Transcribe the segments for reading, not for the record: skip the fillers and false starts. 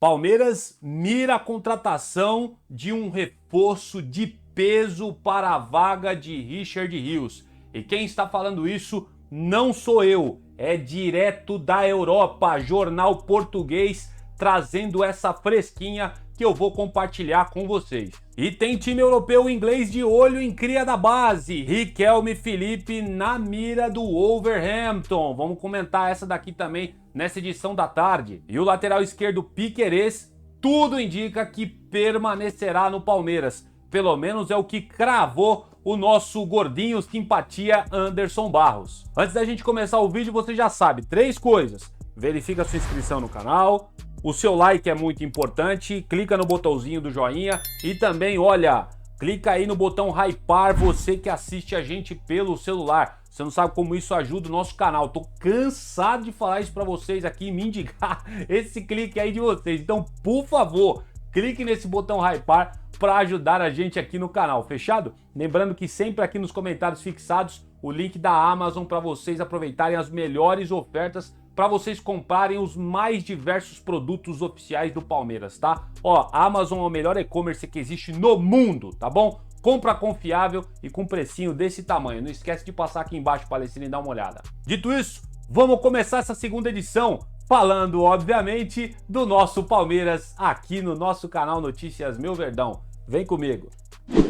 Palmeiras mira a contratação de um reforço de peso para a vaga de Richard Rios. E quem está falando isso não sou eu, é direto da Europa, jornal português, trazendo essa fresquinha que eu vou compartilhar com vocês. E tem time europeu inglês de olho em cria da base, Riquelme Felipe na mira do Wolverhampton. Vamos comentar essa daqui também nessa edição da tarde. E o lateral esquerdo Piquerez, tudo indica que permanecerá no Palmeiras. Pelo menos é o que cravou o nosso gordinho simpatia Anderson Barros. Antes da gente começar o vídeo, você já sabe, 3 coisas. Verifica a sua inscrição no canal, o seu like é muito importante, clica no botãozinho do joinha e também, olha, clica aí no botão hypar, você que assiste a gente pelo celular. Você não sabe como isso ajuda o nosso canal. Tô cansado de falar isso pra vocês aqui e me indicar esse clique aí de vocês. Então, por favor, clique nesse botão hypar para ajudar a gente aqui no canal, fechado? Lembrando que sempre aqui nos comentários fixados o link da Amazon para vocês aproveitarem as melhores ofertas para vocês comprarem os mais diversos produtos oficiais do Palmeiras, tá? Ó, a Amazon é o melhor e-commerce que existe no mundo, tá bom? Compra confiável e com precinho desse tamanho. Não esquece de passar aqui embaixo, Palestina, e dar uma olhada. Dito isso, vamos começar essa segunda edição falando, obviamente, do nosso Palmeiras aqui no nosso canal Notícias Meu Verdão. Vem comigo.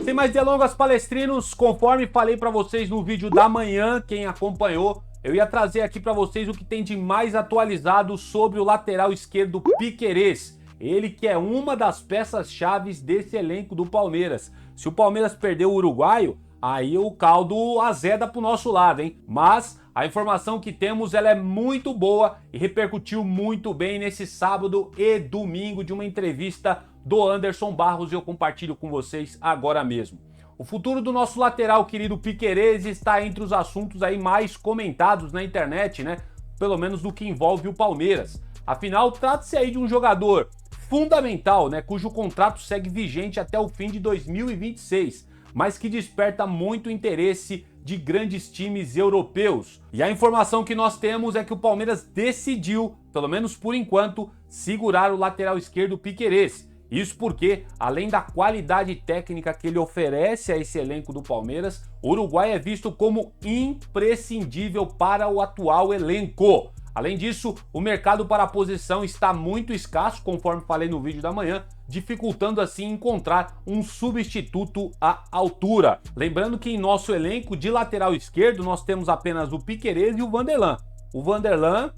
Sem mais delongas, palestrinos, conforme falei para vocês no vídeo da manhã, quem acompanhou, eu ia trazer aqui para vocês o que tem de mais atualizado sobre o lateral esquerdo Piquerez. Ele que é uma das peças-chave desse elenco do Palmeiras. Se o Palmeiras perder o uruguaio, aí o caldo azeda pro nosso lado, hein? Mas a informação que temos ela é muito boa e repercutiu muito bem nesse sábado e domingo de uma entrevista do Anderson Barros e eu compartilho com vocês agora mesmo. O futuro do nosso lateral querido Piquerez está entre os assuntos aí mais comentados na internet, né? Pelo menos no que envolve o Palmeiras. Afinal, trata-se aí de um jogador fundamental, né? Cujo contrato segue vigente até o fim de 2026, mas que desperta muito interesse de grandes times europeus. E a informação que nós temos é que o Palmeiras decidiu, pelo menos por enquanto, segurar o lateral esquerdo Piquerez. Isso porque, além da qualidade técnica que ele oferece a esse elenco do Palmeiras, o uruguai é visto como imprescindível para o atual elenco. Além disso, o mercado para a posição está muito escasso, conforme falei no vídeo da manhã, dificultando assim encontrar um substituto à altura. Lembrando que em nosso elenco de lateral esquerdo nós temos apenas o Piquerez e o Vanderlan. O Vanderlan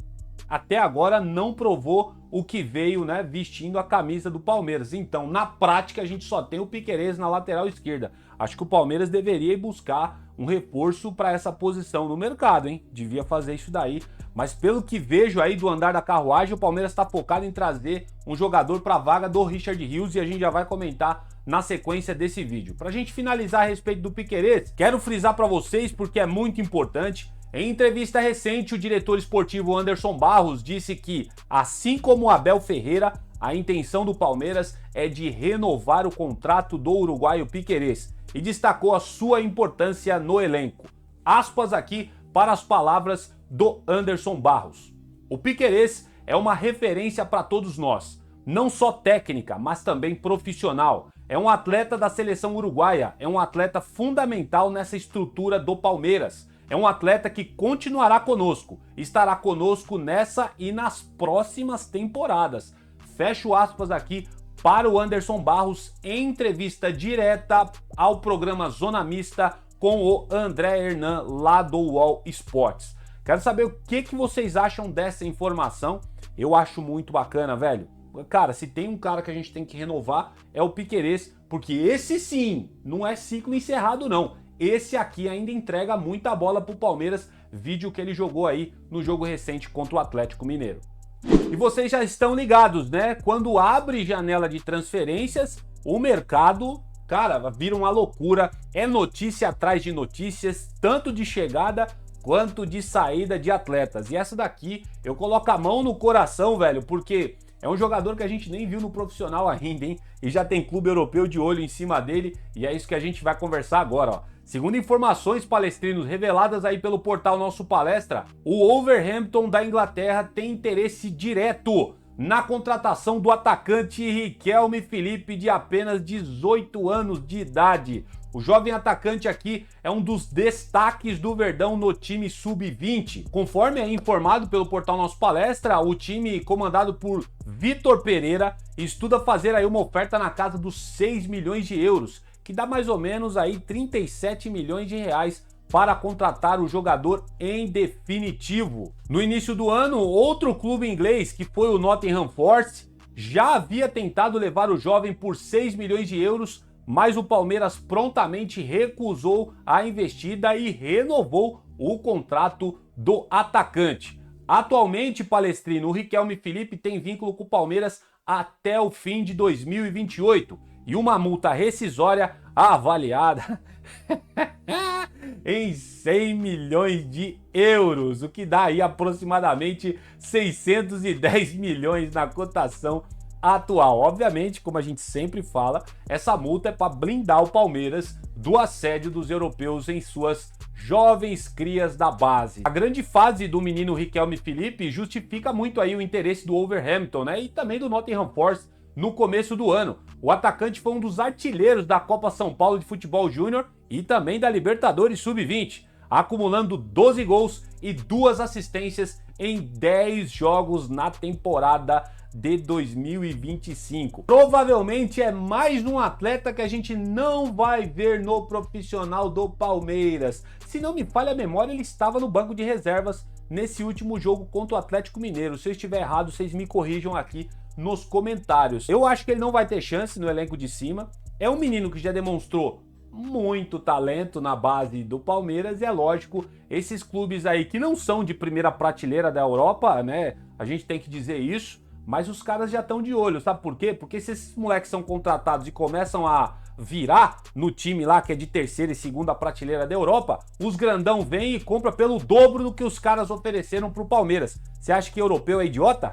até agora não provou o que veio, né, vestindo a camisa do Palmeiras. Então, na prática, a gente só tem o Piquerez na lateral esquerda. Acho que o Palmeiras deveria ir buscar um reforço para essa posição no mercado, hein? Devia fazer isso daí. Mas pelo que vejo aí do andar da carruagem, o Palmeiras está focado em trazer um jogador para a vaga do Richard Rios e a gente já vai comentar na sequência desse vídeo. Para a gente finalizar a respeito do Piquerez, quero frisar para vocês porque é muito importante. Em entrevista recente, o diretor esportivo Anderson Barros disse que, assim como o Abel Ferreira, a intenção do Palmeiras é de renovar o contrato do uruguaio Piquerez e destacou a sua importância no elenco. Aspas aqui para as palavras do Anderson Barros. O Piquerez é uma referência para todos nós, não só técnica, mas também profissional. É um atleta da seleção uruguaia, é um atleta fundamental nessa estrutura do Palmeiras. É um atleta que continuará conosco, estará conosco nessa e nas próximas temporadas. Fecho aspas aqui para o Anderson Barros em entrevista direta ao programa Zona Mista com o André Hernan lá do UOL Esportes. Quero saber o que vocês acham dessa informação. Eu acho muito bacana, velho. Cara, se tem um cara que a gente tem que renovar é o Piquerez, porque esse sim não é ciclo encerrado não. Esse aqui ainda entrega muita bola pro Palmeiras, vídeo que ele jogou aí no jogo recente contra o Atlético Mineiro. E vocês já estão ligados, né? Quando abre janela de transferências, o mercado, cara, vira uma loucura. É notícia atrás de notícias, tanto de chegada quanto de saída de atletas. E essa daqui, eu coloco a mão no coração, velho, porque é um jogador que a gente nem viu no profissional ainda, hein? E já tem clube europeu de olho em cima dele, e é isso que a gente vai conversar agora, ó. Segundo informações palestrinos reveladas aí pelo portal Nosso Palestra, o Wolverhampton da Inglaterra tem interesse direto na contratação do atacante Riquelme Felipe, de apenas 18 anos de idade. O jovem atacante aqui é um dos destaques do Verdão no time sub-20. Conforme é informado pelo portal Nosso Palestra, o time comandado por Vitor Pereira estuda fazer aí uma oferta na casa dos 6 milhões de euros, que dá mais ou menos aí 37 milhões de reais para contratar o jogador em definitivo. No início do ano, outro clube inglês, que foi o Nottingham Forest, já havia tentado levar o jovem por 6 milhões de euros, mas o Palmeiras prontamente recusou a investida e renovou o contrato do atacante. Atualmente, Palestrino, o Riquelme Felipe tem vínculo com o Palmeiras até o fim de 2028 e uma multa rescisória avaliada em 100 milhões de euros, o que dá aí aproximadamente 610 milhões na cotação atual. Obviamente, como a gente sempre fala, essa multa é para blindar o Palmeiras do assédio dos europeus em suas jovens crias da base. A grande fase do menino Riquelme Felipe justifica muito aí o interesse do Wolverhampton, né? E também do Nottingham Forest no começo do ano. O atacante foi um dos artilheiros da Copa São Paulo de Futebol Júnior e também da Libertadores Sub-20, acumulando 12 gols e 2 assistências em 10 jogos na temporada de 2025. Provavelmente é mais um atleta que a gente não vai ver no profissional do Palmeiras. Se não me falha a memória, ele estava no banco de reservas nesse último jogo contra o Atlético Mineiro. Se eu estiver errado, vocês me corrijam aqui nos comentários. Eu acho que ele não vai ter chance no elenco de cima. É um menino que já demonstrou muito talento na base do Palmeiras e é lógico, esses clubes aí que não são de primeira prateleira da Europa, né? A gente tem que dizer isso, mas os caras já estão de olho, sabe por quê? Porque se esses moleques são contratados e começam a virar no time lá que é de terceira e segunda prateleira da Europa, os grandão vêm e compram pelo dobro do que os caras ofereceram pro Palmeiras. Você acha que europeu é idiota?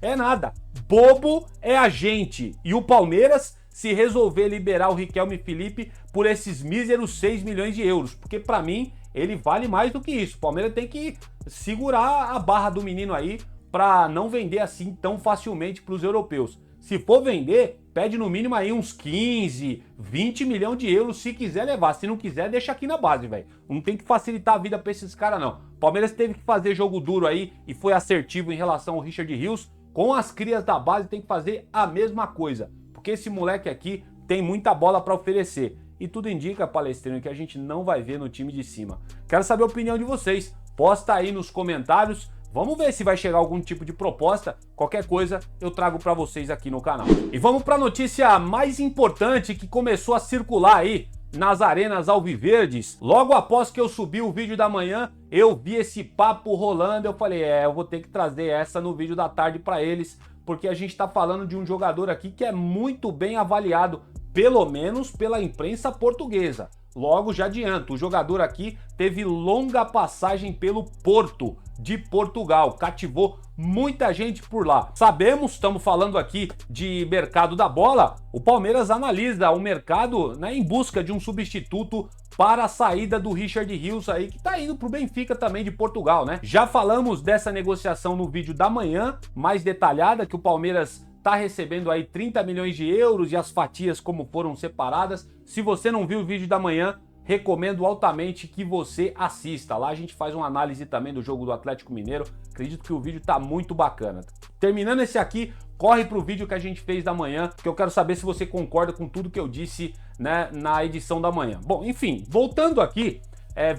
É nada. Bobo é a gente. E o Palmeiras, se resolver liberar o Riquelme Felipe por esses míseros 6 milhões de euros, porque para mim ele vale mais do que isso. O Palmeiras tem que segurar a barra do menino aí para não vender assim tão facilmente para os europeus. Se for vender, pede no mínimo aí uns 15, 20 milhões de euros se quiser levar. Se não quiser, deixa aqui na base, velho. Não tem que facilitar a vida para esses caras, não. O Palmeiras teve que fazer jogo duro aí e foi assertivo em relação ao Richard Rios. Com as crias da base tem que fazer a mesma coisa, porque esse moleque aqui tem muita bola para oferecer. E tudo indica, Palestrino, que a gente não vai ver no time de cima. Quero saber a opinião de vocês. Posta aí nos comentários. Vamos ver se vai chegar algum tipo de proposta. Qualquer coisa eu trago para vocês aqui no canal. E vamos para a notícia mais importante que começou a circular aí nas arenas alviverdes. Logo após que eu subi o vídeo da manhã, eu vi esse papo rolando. Eu falei, eu vou ter que trazer essa no vídeo da tarde para eles, porque a gente está falando de um jogador aqui que é muito bem avaliado, pelo menos pela imprensa portuguesa. Logo já adianto, o jogador aqui teve longa passagem pelo Porto de Portugal, cativou muita gente por lá. Sabemos, estamos falando aqui de mercado da bola, o Palmeiras analisa o mercado, né, em busca de um substituto para a saída do Richard Rios aí, que tá indo pro Benfica também de Portugal, né? Já falamos dessa negociação no vídeo da manhã, mais detalhada, que o Palmeiras tá recebendo aí 30 milhões de euros e as fatias como foram separadas. Se você não viu o vídeo da manhã, recomendo altamente que você assista. Lá a gente faz uma análise também do jogo do Atlético Mineiro. Acredito que o vídeo tá muito bacana. Terminando esse aqui, corre pro vídeo que a gente fez da manhã, que eu quero saber se você concorda com tudo que eu disse, né, na edição da manhã. Bom, enfim, voltando aqui,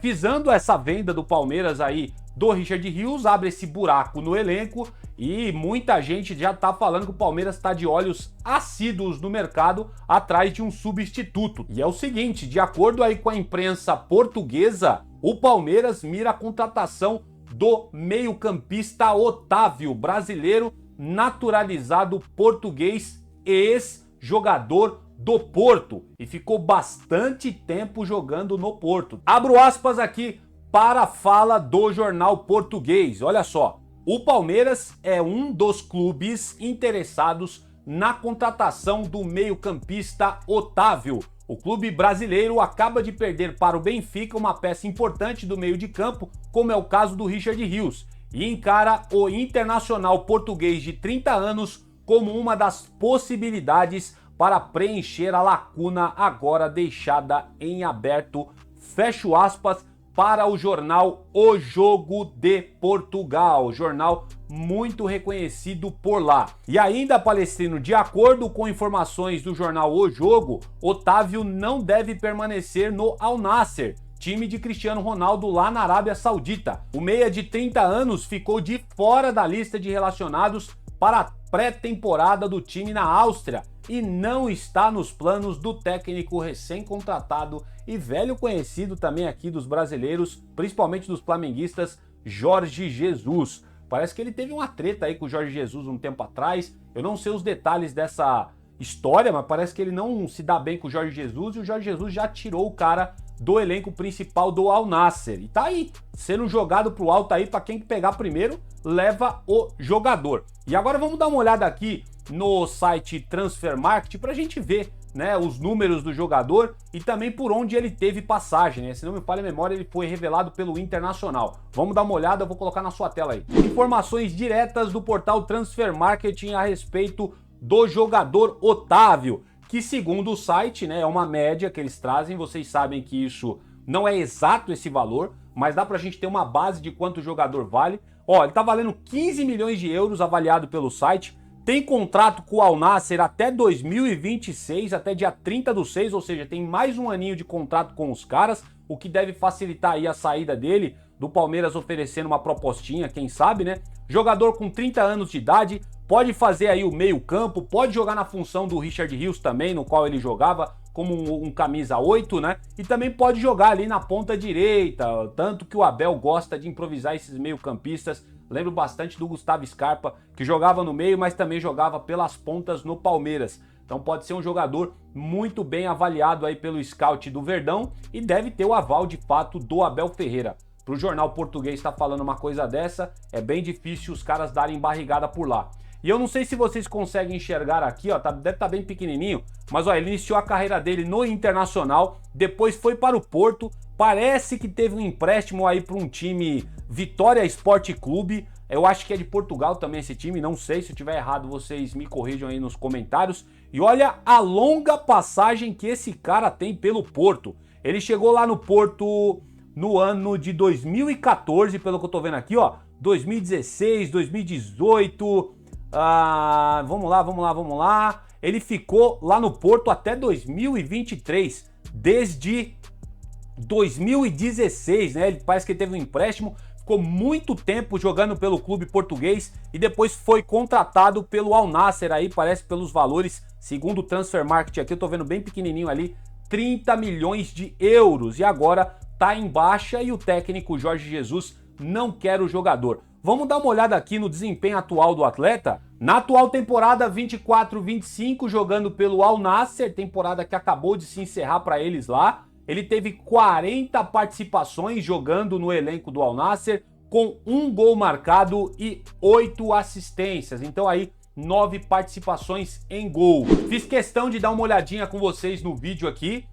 visando essa venda do Palmeiras aí do Richard Rios, abre esse buraco no elenco e muita gente já tá falando que o Palmeiras tá de olhos assíduos no mercado atrás de um substituto. E é o seguinte, de acordo aí com a imprensa portuguesa, o Palmeiras mira a contratação do meio-campista Otávio, brasileiro naturalizado português, ex-jogador do Porto e ficou bastante tempo jogando no Porto. Abro aspas aqui para a fala do jornal português. Olha só, o Palmeiras é um dos clubes interessados na contratação do meio-campista Otávio. O clube brasileiro acaba de perder para o Benfica uma peça importante do meio de campo, como é o caso do Richard Rios. e encara o Internacional português de 30 anos como uma das possibilidades para preencher a lacuna agora deixada em aberto, fecho aspas, para o jornal O Jogo de Portugal, jornal muito reconhecido por lá. E ainda, Palestrino, de acordo com informações do jornal O Jogo, Otávio não deve permanecer no Al Nassr, time de Cristiano Ronaldo lá na Arábia Saudita. O meia de 30 anos ficou de fora da lista de relacionados para a pré-temporada do time na Áustria e não está nos planos do técnico recém-contratado e velho conhecido também aqui dos brasileiros, principalmente dos flamenguistas, Jorge Jesus. Parece que ele teve uma treta aí com o Jorge Jesus um tempo atrás. Eu não sei os detalhes dessa história, mas parece que ele não se dá bem com o Jorge Jesus e o Jorge Jesus já tirou o cara do elenco principal do Al Nassr. E tá aí, sendo jogado pro alto aí, para quem pegar primeiro, leva o jogador. E agora vamos dar uma olhada aqui no site Transfermarkt pra gente ver, né, os números do jogador e também por onde ele teve passagem, né? Se não me falha a memória, ele foi revelado pelo Internacional. Vamos dar uma olhada, eu vou colocar na sua tela aí. Informações diretas do portal Transfermarkt a respeito do jogador Otávio, que segundo o site, né, é uma média que eles trazem. Vocês sabem que isso não é exato esse valor, mas dá pra gente ter uma base de quanto o jogador vale. Ó, ele tá valendo 15 milhões de euros avaliado pelo site, tem contrato com o Al Nassr até 2026, até dia 30/6, ou seja, tem mais um aninho de contrato com os caras, o que deve facilitar aí a saída dele, do Palmeiras oferecendo uma propostinha, quem sabe, né? Jogador com 30 anos de idade, pode fazer aí o meio campo, pode jogar na função do Richard Rios também, no qual ele jogava como um camisa 8, né? E também pode jogar ali na ponta direita, tanto que o Abel gosta de improvisar esses meio campistas. Lembro bastante do Gustavo Scarpa, que jogava no meio, mas também jogava pelas pontas no Palmeiras. Então pode ser um jogador muito bem avaliado aí pelo scout do Verdão e deve ter o aval de fato do Abel Ferreira. Para o jornal português estar falando uma coisa dessa, é bem difícil os caras darem barrigada por lá. E eu não sei se vocês conseguem enxergar aqui, ó, deve estar bem pequenininho, mas ó, ele iniciou a carreira dele no Internacional, depois foi para o Porto, parece que teve um empréstimo aí para um time Vitória Esporte Clube, eu acho que é de Portugal também esse time, não sei, se eu tiver errado vocês me corrijam aí nos comentários. E olha a longa passagem que esse cara tem pelo Porto. Ele chegou lá no Porto no ano de 2014, pelo que eu tô vendo aqui, ó, 2016, 2018... vamos lá. Ele ficou lá no Porto até 2023, desde 2016, né? Ele parece que ele teve um empréstimo, ficou muito tempo jogando pelo clube português e depois foi contratado pelo Al Nassr aí, parece pelos valores, segundo o Transfermarkt aqui, eu tô vendo bem pequenininho ali, 30 milhões de euros. E agora tá em baixa e o técnico Jorge Jesus não quer o jogador. Vamos dar uma olhada aqui no desempenho atual do atleta. Na atual temporada 24-25, jogando pelo Al Nassr, temporada que acabou de se encerrar para eles lá. Ele teve 40 participações jogando no elenco do Al Nassr, com 1 gol marcado e 8 assistências. Então aí, 9 participações em gol. Fiz questão de dar uma olhadinha com vocês no vídeo aqui,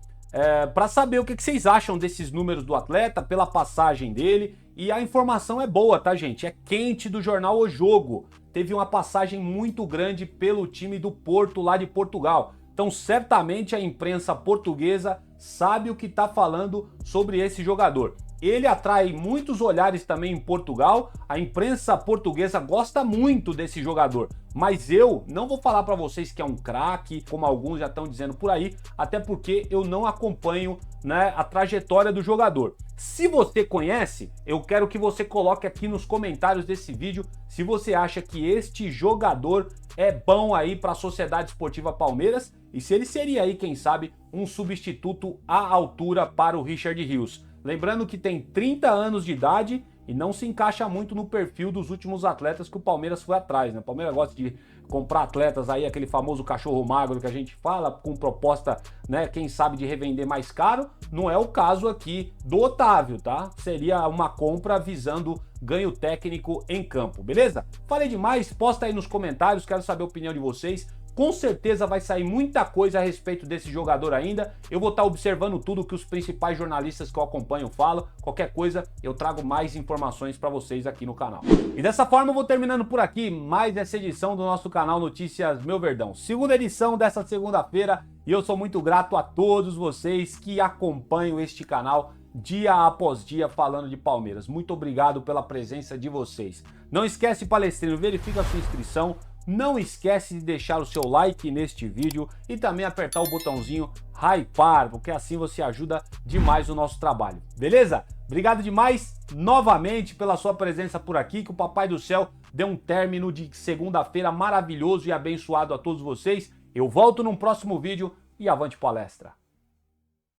para saber o que vocês acham desses números do atleta, pela passagem dele. E a informação é boa, tá, gente? É quente do jornal O Jogo. Teve uma passagem muito grande pelo time do Porto, lá de Portugal. Então, certamente a imprensa portuguesa sabe o que está falando sobre esse jogador. Ele atrai muitos olhares também em Portugal. A imprensa portuguesa gosta muito desse jogador. Mas eu não vou falar para vocês que é um craque, como alguns já estão dizendo por aí, até porque eu não acompanho, né, a trajetória do jogador. Se você conhece, eu quero que você coloque aqui nos comentários desse vídeo se você acha que este jogador é bom aí para a Sociedade Esportiva Palmeiras e se ele seria aí, quem sabe, um substituto à altura para o Richard Rios. Lembrando que tem 30 anos de idade e não se encaixa muito no perfil dos últimos atletas que o Palmeiras foi atrás, né? O Palmeiras gosta de comprar atletas aí, aquele famoso cachorro magro que a gente fala, com proposta, né, quem sabe de revender mais caro. Não é o caso aqui do Otávio, tá? Seria uma compra visando ganho técnico em campo, beleza? Falei demais, posta aí nos comentários, quero saber a opinião de vocês. Com certeza vai sair muita coisa a respeito desse jogador ainda. Eu vou estar observando tudo que os principais jornalistas que eu acompanho falam. Qualquer coisa, eu trago mais informações para vocês aqui no canal. E dessa forma eu vou terminando por aqui mais essa edição do nosso canal Notícias Meu Verdão. Segunda edição dessa segunda-feira e eu sou muito grato a todos vocês que acompanham este canal dia após dia falando de Palmeiras. Muito obrigado pela presença de vocês. Não esquece, palestrino, verifica a sua inscrição. Não esquece de deixar o seu like neste vídeo e também apertar o botãozinho hypar, porque assim você ajuda demais o nosso trabalho, beleza? Obrigado demais novamente pela sua presença por aqui, que o Papai do Céu dê um término de segunda-feira maravilhoso e abençoado a todos vocês. Eu volto num próximo vídeo e avante palestra!